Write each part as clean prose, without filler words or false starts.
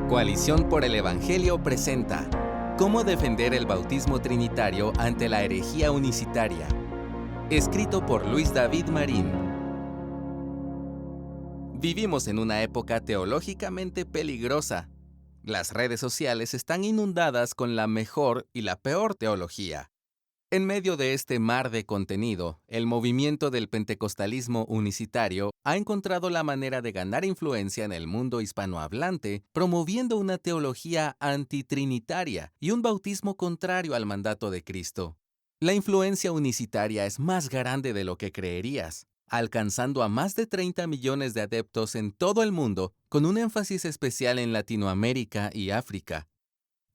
Coalición por el Evangelio presenta ¿Cómo defender el bautismo trinitario ante la herejía unicitaria? Escrito por Luis David Marín. Vivimos en una época teológicamente peligrosa. Las redes sociales están inundadas con la mejor y la peor teología. En medio de este mar de contenido, el movimiento del pentecostalismo unicitario ha encontrado la manera de ganar influencia en el mundo hispanohablante, promoviendo una teología antitrinitaria y un bautismo contrario al mandato de Cristo. La influencia unicitaria es más grande de lo que creerías, alcanzando a más de 30 millones de adeptos en todo el mundo, con un énfasis especial en Latinoamérica y África.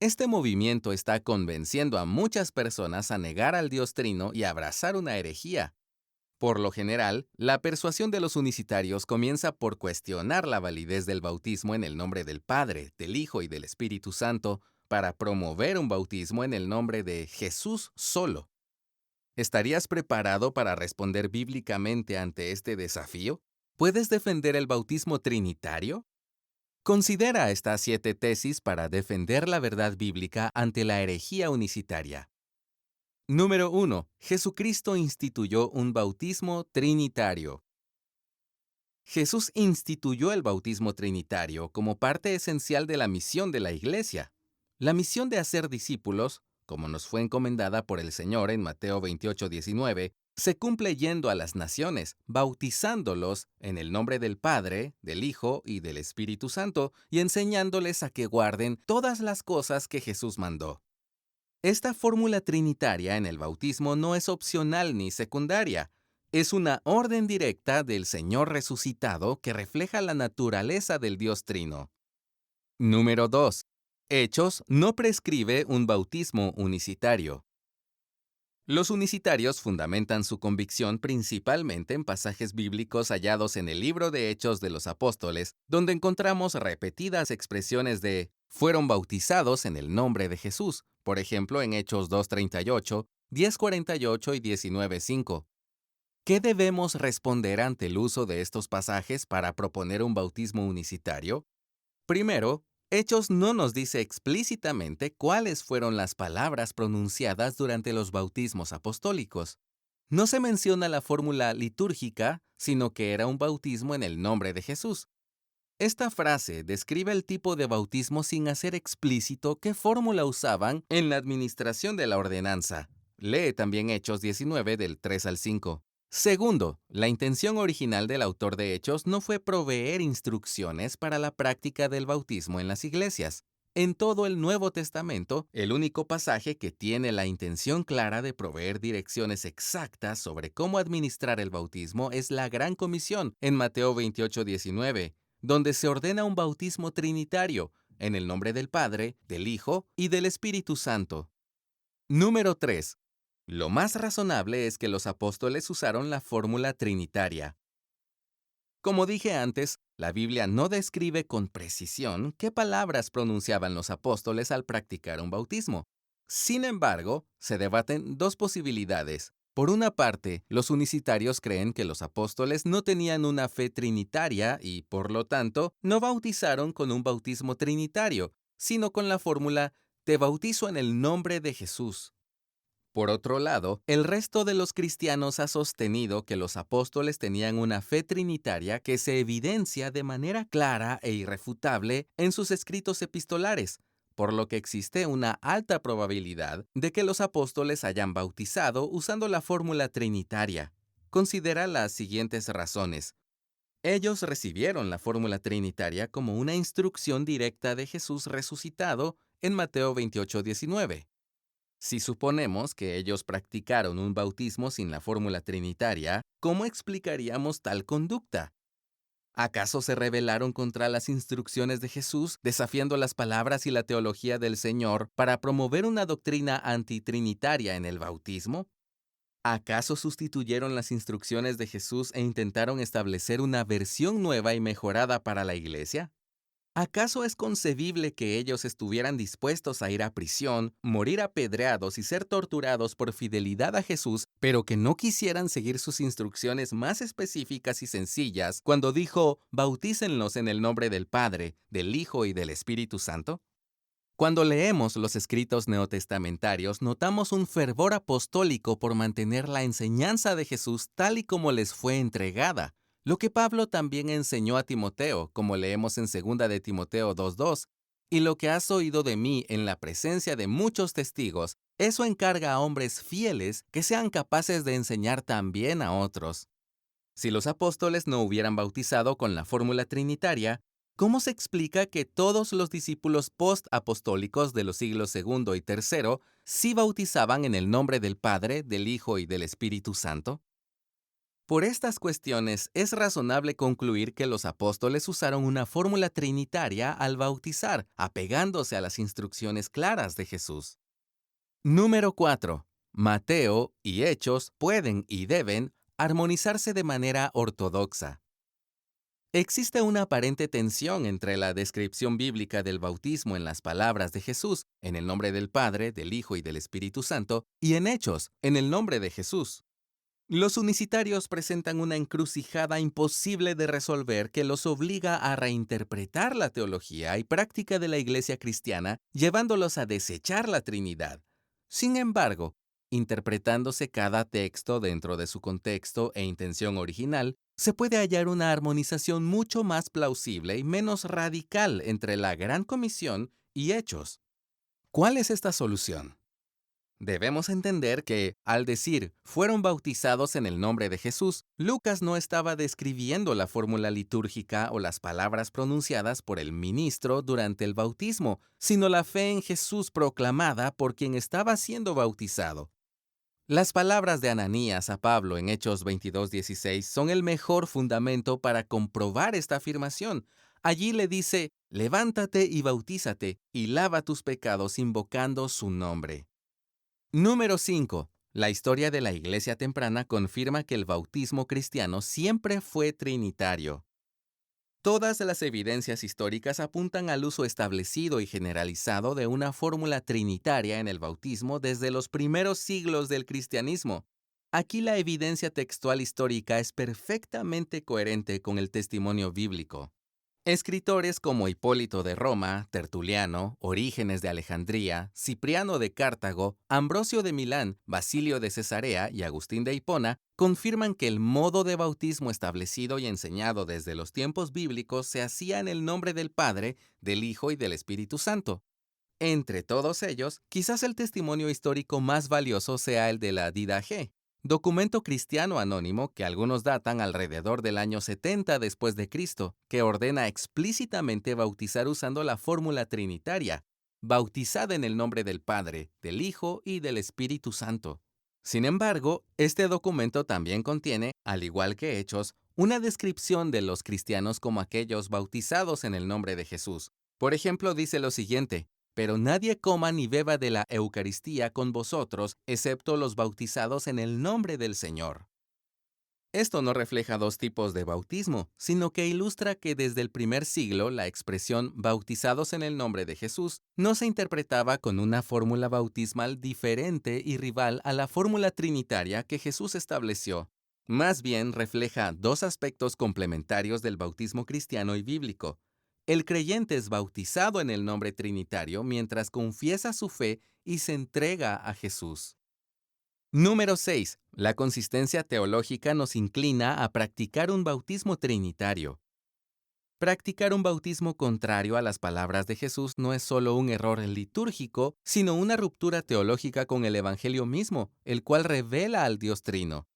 Este movimiento está convenciendo a muchas personas a negar al Dios Trino y a abrazar una herejía. Por lo general, la persuasión de los unicitarios comienza por cuestionar la validez del bautismo en el nombre del Padre, del Hijo y del Espíritu Santo para promover un bautismo en el nombre de Jesús solo. ¿Estarías preparado para responder bíblicamente ante este desafío? ¿Puedes defender el bautismo trinitario? Considera estas 7 tesis para defender la verdad bíblica ante la herejía unicitaria. Número 1. Jesucristo instituyó un bautismo trinitario. Jesús instituyó el bautismo trinitario como parte esencial de la misión de la Iglesia. La misión de hacer discípulos, como nos fue encomendada por el Señor en Mateo 28:19, se cumple yendo a las naciones, bautizándolos en el nombre del Padre, del Hijo y del Espíritu Santo, y enseñándoles a que guarden todas las cosas que Jesús mandó. Esta fórmula trinitaria en el bautismo no es opcional ni secundaria. Es una orden directa del Señor resucitado que refleja la naturaleza del Dios Trino. Número 2. Hechos no prescribe un bautismo unicitario. Los unicitarios fundamentan su convicción principalmente en pasajes bíblicos hallados en el libro de Hechos de los Apóstoles, donde encontramos repetidas expresiones de fueron bautizados en el nombre de Jesús, por ejemplo en Hechos 2:38, 10:48 y 19:5. ¿Qué debemos responder ante el uso de estos pasajes para proponer un bautismo unicitario? Primero, Hechos no nos dice explícitamente cuáles fueron las palabras pronunciadas durante los bautismos apostólicos. No se menciona la fórmula litúrgica, sino que era un bautismo en el nombre de Jesús. Esta frase describe el tipo de bautismo sin hacer explícito qué fórmula usaban en la administración de la ordenanza. Lee también Hechos 19 del 3 al 5. Segundo, la intención original del autor de Hechos no fue proveer instrucciones para la práctica del bautismo en las iglesias. En todo el Nuevo Testamento, el único pasaje que tiene la intención clara de proveer direcciones exactas sobre cómo administrar el bautismo es la Gran Comisión en Mateo 28:19, donde se ordena un bautismo trinitario, en el nombre del Padre, del Hijo y del Espíritu Santo. Número 3. Lo más razonable es que los apóstoles usaron la fórmula trinitaria. Como dije antes, la Biblia no describe con precisión qué palabras pronunciaban los apóstoles al practicar un bautismo. Sin embargo, se debaten dos posibilidades. Por una parte, los unicitarios creen que los apóstoles no tenían una fe trinitaria y, por lo tanto, no bautizaron con un bautismo trinitario, sino con la fórmula «Te bautizo en el nombre de Jesús». Por otro lado, el resto de los cristianos ha sostenido que los apóstoles tenían una fe trinitaria que se evidencia de manera clara e irrefutable en sus escritos epistolares, por lo que existe una alta probabilidad de que los apóstoles hayan bautizado usando la fórmula trinitaria. Considera las siguientes razones. Ellos recibieron la fórmula trinitaria como una instrucción directa de Jesús resucitado en Mateo 28:19. Si suponemos que ellos practicaron un bautismo sin la fórmula trinitaria, ¿cómo explicaríamos tal conducta? ¿Acaso se rebelaron contra las instrucciones de Jesús, desafiando las palabras y la teología del Señor para promover una doctrina antitrinitaria en el bautismo? ¿Acaso sustituyeron las instrucciones de Jesús e intentaron establecer una versión nueva y mejorada para la Iglesia? ¿Acaso es concebible que ellos estuvieran dispuestos a ir a prisión, morir apedreados y ser torturados por fidelidad a Jesús, pero que no quisieran seguir sus instrucciones más específicas y sencillas cuando dijo, bautícenlos en el nombre del Padre, del Hijo y del Espíritu Santo? Cuando leemos los escritos neotestamentarios, notamos un fervor apostólico por mantener la enseñanza de Jesús tal y como les fue entregada, lo que Pablo también enseñó a Timoteo, como leemos en 2 de Timoteo 2:2, y lo que has oído de mí en la presencia de muchos testigos, eso encarga a hombres fieles que sean capaces de enseñar también a otros. Si los apóstoles no hubieran bautizado con la fórmula trinitaria, ¿cómo se explica que todos los discípulos post-apostólicos de los siglos segundo y tercero sí bautizaban en el nombre del Padre, del Hijo y del Espíritu Santo? Por estas cuestiones es razonable concluir que los apóstoles usaron una fórmula trinitaria al bautizar, apegándose a las instrucciones claras de Jesús. Número 4. Mateo y Hechos pueden y deben armonizarse de manera ortodoxa. Existe una aparente tensión entre la descripción bíblica del bautismo en las palabras de Jesús, en el nombre del Padre, del Hijo y del Espíritu Santo, y en Hechos, en el nombre de Jesús. Los unicitarios presentan una encrucijada imposible de resolver que los obliga a reinterpretar la teología y práctica de la Iglesia cristiana, llevándolos a desechar la Trinidad. Sin embargo, interpretándose cada texto dentro de su contexto e intención original, se puede hallar una armonización mucho más plausible y menos radical entre la Gran Comisión y Hechos. ¿Cuál es esta solución? Debemos entender que, al decir fueron bautizados en el nombre de Jesús, Lucas no estaba describiendo la fórmula litúrgica o las palabras pronunciadas por el ministro durante el bautismo, sino la fe en Jesús proclamada por quien estaba siendo bautizado. Las palabras de Ananías a Pablo en Hechos 22:16 son el mejor fundamento para comprobar esta afirmación. Allí le dice, levántate y bautízate, y lava tus pecados invocando su nombre. Número 5. La historia de la Iglesia temprana confirma que el bautismo cristiano siempre fue trinitario. Todas las evidencias históricas apuntan al uso establecido y generalizado de una fórmula trinitaria en el bautismo desde los primeros siglos del cristianismo. Aquí la evidencia textual histórica es perfectamente coherente con el testimonio bíblico. Escritores como Hipólito de Roma, Tertuliano, Orígenes de Alejandría, Cipriano de Cartago, Ambrosio de Milán, Basilio de Cesarea y Agustín de Hipona confirman que el modo de bautismo establecido y enseñado desde los tiempos bíblicos se hacía en el nombre del Padre, del Hijo y del Espíritu Santo. Entre todos ellos, quizás el testimonio histórico más valioso sea el de la Didache, documento cristiano anónimo que algunos datan alrededor del año 70 después de Cristo, que ordena explícitamente bautizar usando la fórmula trinitaria, bautizada en el nombre del Padre, del Hijo y del Espíritu Santo. Sin embargo, este documento también contiene, al igual que Hechos, una descripción de los cristianos como aquellos bautizados en el nombre de Jesús. Por ejemplo, dice lo siguiente: pero nadie coma ni beba de la Eucaristía con vosotros, excepto los bautizados en el nombre del Señor. Esto no refleja dos tipos de bautismo, sino que ilustra que desde el primer siglo la expresión bautizados en el nombre de Jesús no se interpretaba con una fórmula bautismal diferente y rival a la fórmula trinitaria que Jesús estableció. Más bien refleja dos aspectos complementarios del bautismo cristiano y bíblico. El creyente es bautizado en el nombre trinitario mientras confiesa su fe y se entrega a Jesús. Número 6. La consistencia teológica nos inclina a practicar un bautismo trinitario. Practicar un bautismo contrario a las palabras de Jesús no es solo un error litúrgico, sino una ruptura teológica con el Evangelio mismo, el cual revela al Dios Trino.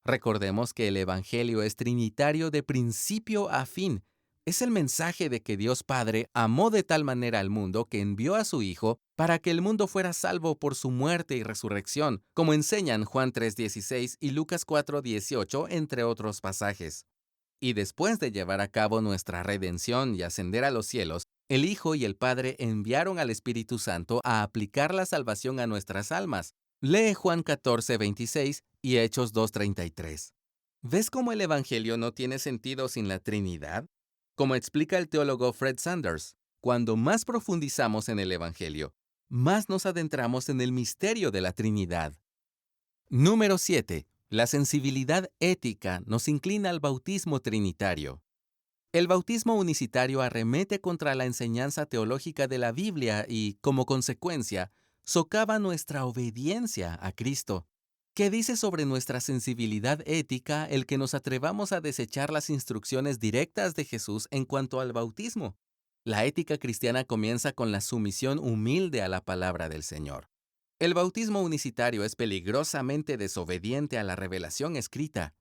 Recordemos que el Evangelio es trinitario de principio a fin. Es el mensaje de que Dios Padre amó de tal manera al mundo que envió a su Hijo para que el mundo fuera salvo por su muerte y resurrección, como enseñan Juan 3:16 y Lucas 4:18, entre otros pasajes. Y después de llevar a cabo nuestra redención y ascender a los cielos, el Hijo y el Padre enviaron al Espíritu Santo a aplicar la salvación a nuestras almas. Lee Juan 14:26 y Hechos 2:33. ¿Ves cómo el Evangelio no tiene sentido sin la Trinidad? Como explica el teólogo Fred Sanders, cuando más profundizamos en el Evangelio, más nos adentramos en el misterio de la Trinidad. Número 7. La sensibilidad ética nos inclina al bautismo trinitario. El bautismo unicitario arremete contra la enseñanza teológica de la Biblia y, como consecuencia, socava nuestra obediencia a Cristo. ¿Qué dice sobre nuestra sensibilidad ética el que nos atrevamos a desechar las instrucciones directas de Jesús en cuanto al bautismo? La ética cristiana comienza con la sumisión humilde a la palabra del Señor. El bautismo unicitario es peligrosamente desobediente a la revelación escrita.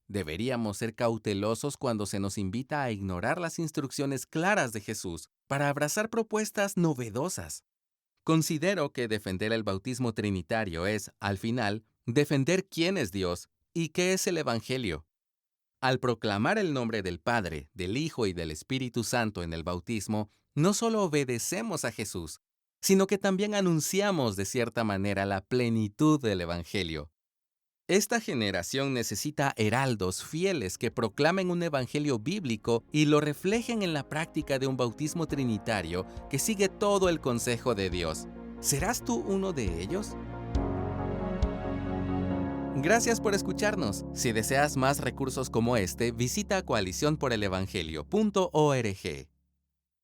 Deberíamos ser cautelosos cuando se nos invita a ignorar las instrucciones claras de Jesús para abrazar propuestas novedosas. Considero que defender el bautismo trinitario es, al final, defender quién es Dios y qué es el Evangelio. Al proclamar el nombre del Padre, del Hijo y del Espíritu Santo en el bautismo, no solo obedecemos a Jesús, sino que también anunciamos de cierta manera la plenitud del Evangelio. Esta generación necesita heraldos fieles que proclamen un evangelio bíblico y lo reflejen en la práctica de un bautismo trinitario que sigue todo el consejo de Dios. ¿Serás tú uno de ellos? Gracias por escucharnos. Si deseas más recursos como este, visita coaliciónporelevangelio.org.